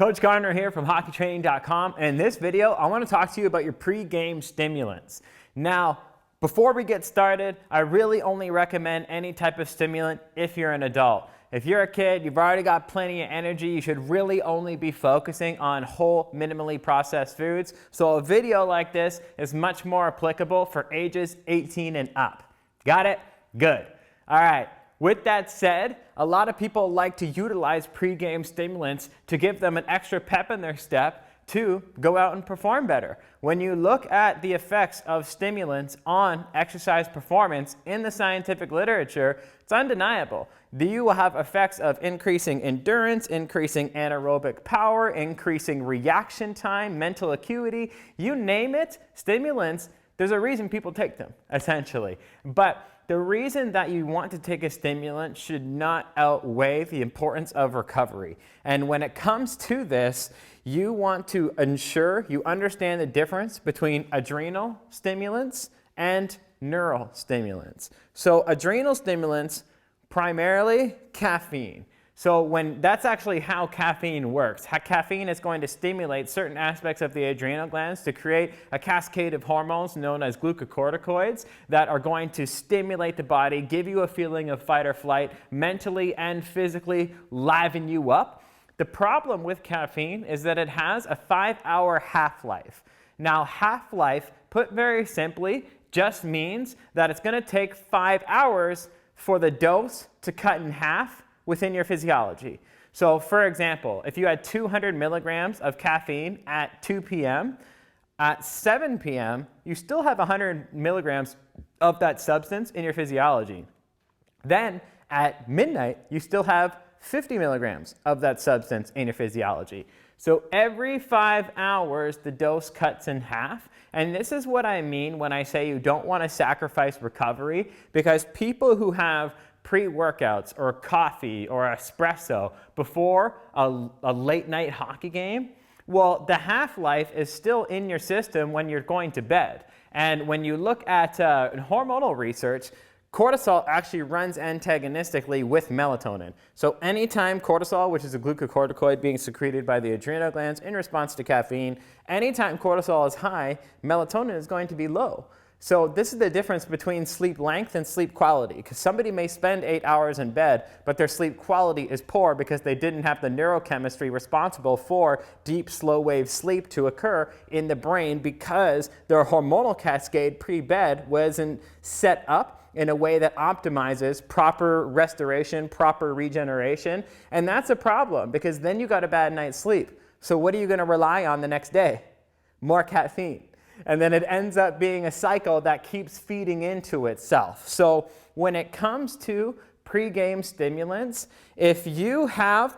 Coach Garner here from hockeytraining.com, and in this video I want to talk to you about your pre-game stimulants. Now, before we get started, I really only recommend any type of stimulant if you're an adult. If you're a kid, you've already got plenty of energy, you should really only be focusing on whole, minimally processed foods. So a video like this is much more applicable for ages 18 and up. Got it? Good. All right. With that said, a lot of people like to utilize pre-game stimulants to give them an extra pep in their step to go out and perform better. When you look at the effects of stimulants on exercise performance in the scientific literature, it's undeniable. You will have effects of increasing endurance, increasing anaerobic power, increasing reaction time, mental acuity, you name it, stimulants, there's a reason people take them, essentially. But the reason that you want to take a stimulant should not outweigh the importance of recovery. And when it comes to this, you want to ensure you understand the difference between adrenal stimulants and neural stimulants. So adrenal stimulants, primarily caffeine. So that's actually how caffeine works. Caffeine is going to stimulate certain aspects of the adrenal glands to create a cascade of hormones known as glucocorticoids that are going to stimulate the body, give you a feeling of fight or flight, mentally and physically liven you up. The problem with caffeine is that it has a 5-hour half-life. Now, half-life, put very simply, just means that it's going to take 5 hours for the dose to cut in half within your physiology. So for example, if you had 200 milligrams of caffeine at 2 p.m., at 7 p.m., you still have 100 milligrams of that substance in your physiology. Then at midnight, you still have 50 milligrams of that substance in your physiology. So every 5 hours, the dose cuts in half. And this is what I mean when I say you don't want to sacrifice recovery, because people who have pre-workouts or coffee or espresso before a late night hockey game, well, the half-life is still in your system when you're going to bed. And when you look at hormonal research, cortisol actually runs antagonistically with melatonin. So anytime cortisol, which is a glucocorticoid being secreted by the adrenal glands in response to caffeine, anytime cortisol is high, melatonin is going to be low. So this is the difference between sleep length and sleep quality, because somebody may spend 8 hours in bed, but their sleep quality is poor because they didn't have the neurochemistry responsible for deep, slow-wave sleep to occur in the brain because their hormonal cascade pre-bed wasn't set up in a way that optimizes proper restoration, proper regeneration. And that's a problem because then you got a bad night's sleep. So what are you going to rely on the next day? More caffeine. And then it ends up being a cycle that keeps feeding into itself. So when it comes to pre-game stimulants, if you have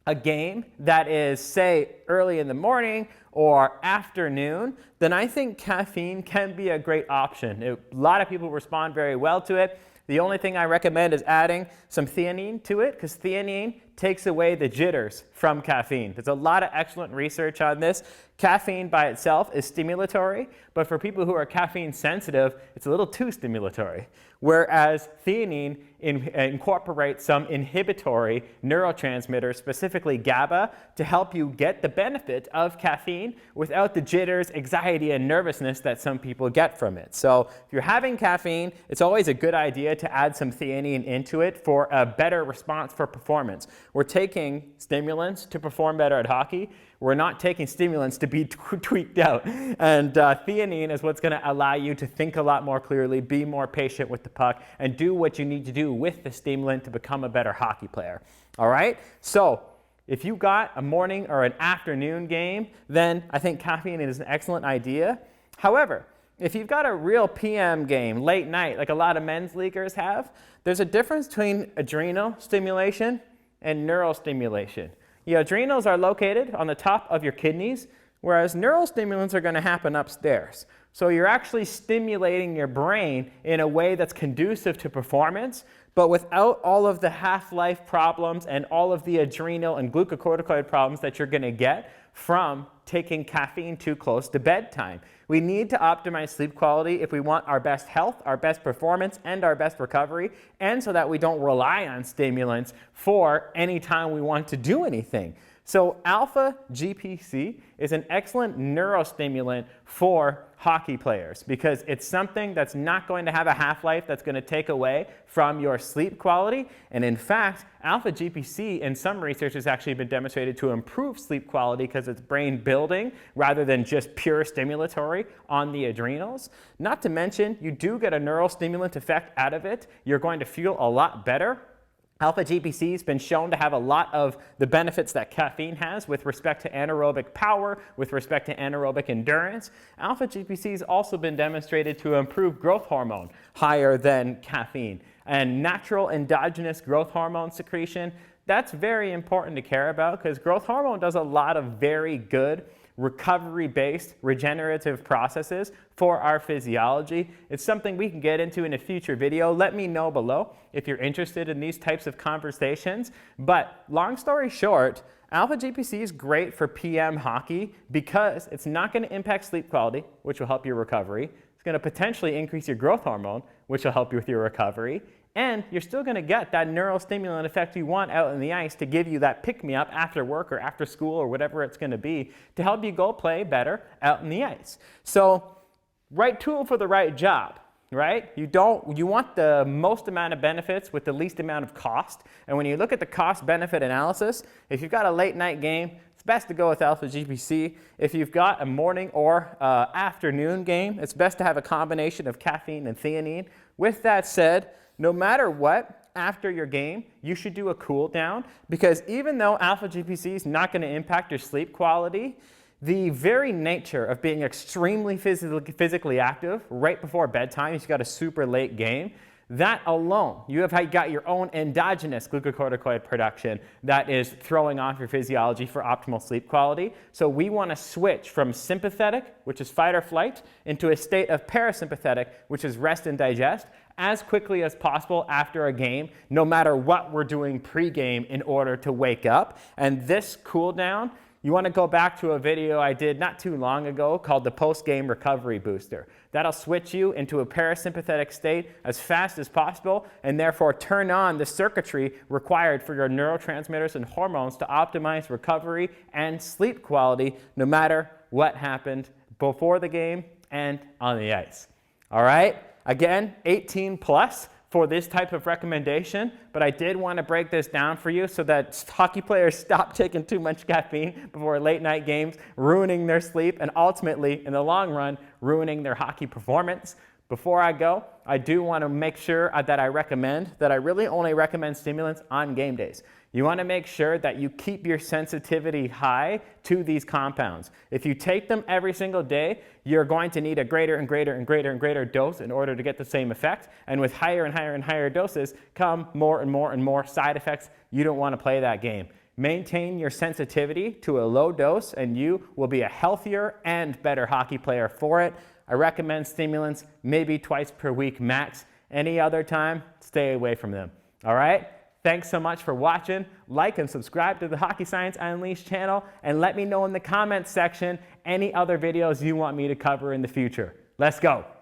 a game that is, say, early in the morning or afternoon, then I think caffeine can be a great option. A lot of people respond very well to it. The only thing I recommend is adding some theanine to it, because theanine takes away the jitters from caffeine. There's a lot of excellent research on this. Caffeine by itself is stimulatory, but for people who are caffeine sensitive, it's a little too stimulatory. Whereas theanine incorporates some inhibitory neurotransmitters, specifically GABA, to help you get the benefit of caffeine without the jitters, anxiety, and nervousness that some people get from it. So if you're having caffeine, it's always a good idea to add some theanine into it for a better response for performance. We're taking stimulants to perform better at hockey. We're not taking stimulants to be tweaked out. And theanine is what's going to allow you to think a lot more clearly, be more patient with the puck, and do what you need to do with the stimulant to become a better hockey player. All right? So if you got a morning or an afternoon game, then I think caffeine is an excellent idea. However, if you've got a real PM game, late night, like a lot of men's leaguers have, there's a difference between adrenal stimulation and neural stimulation. Your adrenals are located on the top of your kidneys, whereas neural stimulants are going to happen upstairs. So you're actually stimulating your brain in a way that's conducive to performance, but without all of the half-life problems and all of the adrenal and glucocorticoid problems that you're going to get from taking caffeine too close to bedtime. We need to optimize sleep quality if we want our best health, our best performance, and our best recovery, and so that we don't rely on stimulants for any time we want to do anything. So alpha GPC is an excellent neurostimulant for hockey players because it's something that's not going to have a half-life that's going to take away from your sleep quality. And in fact, alpha GPC in some research has actually been demonstrated to improve sleep quality because it's brain building rather than just pure stimulatory on the adrenals. Not to mention, you do get a neurostimulant effect out of it. You're going to feel a lot better. Alpha GPC has been shown to have a lot of the benefits that caffeine has with respect to anaerobic power, with respect to anaerobic endurance. Alpha GPC has also been demonstrated to improve growth hormone higher than caffeine. And natural endogenous growth hormone secretion, that's very important to care about because growth hormone does a lot of very good recovery-based regenerative processes for our physiology. It's something we can get into in a future video. Let me know below if you're interested in these types of conversations. But long story short, alpha GPC is great for PM hockey because it's not going to impact sleep quality, which will help your recovery. It's going to potentially increase your growth hormone, which will help you with your recovery. And you're still going to get that neurostimulant effect you want out in the ice to give you that pick-me-up after work or after school or whatever it's going to be to help you go play better out in the ice. So right tool for the right job, right? You want the most amount of benefits with the least amount of cost. And when you look at the cost-benefit analysis, if you've got a late-night game, it's best to go with alpha GPC. If you've got a morning or afternoon game, it's best to have a combination of caffeine and theanine. With that said, no matter what, after your game, you should do a cool down because even though alpha GPC is not going to impact your sleep quality, the very nature of being extremely physically active right before bedtime, if you've got a super late game, that alone, you have got your own endogenous glucocorticoid production that is throwing off your physiology for optimal sleep quality. So we want to switch from sympathetic, which is fight or flight, into a state of parasympathetic, which is rest and digest, as quickly as possible after a game, no matter what we're doing pre-game in order to wake up. And this cool down, you want to go back to a video I did not too long ago called the post-game recovery booster. That'll switch you into a parasympathetic state as fast as possible and therefore turn on the circuitry required for your neurotransmitters and hormones to optimize recovery and sleep quality no matter what happened before the game and on the ice. All right? Again, 18 plus for this type of recommendation, but I did want to break this down for you so that hockey players stop taking too much caffeine before late night games, ruining their sleep, and ultimately, in the long run, ruining their hockey performance. Before I go, I do want to make sure that I really only recommend stimulants on game days. You want to make sure that you keep your sensitivity high to these compounds. If you take them every single day, you're going to need a greater and greater and greater and greater dose in order to get the same effect. And with higher and higher and higher doses come more and more and more side effects. You don't want to play that game. Maintain your sensitivity to a low dose and you will be a healthier and better hockey player for it. I recommend stimulants maybe twice per week max. Any other time, stay away from them. All right? Thanks so much for watching. Like and subscribe to the Hockey Science Unleashed channel and let me know in the comments section any other videos you want me to cover in the future. Let's go.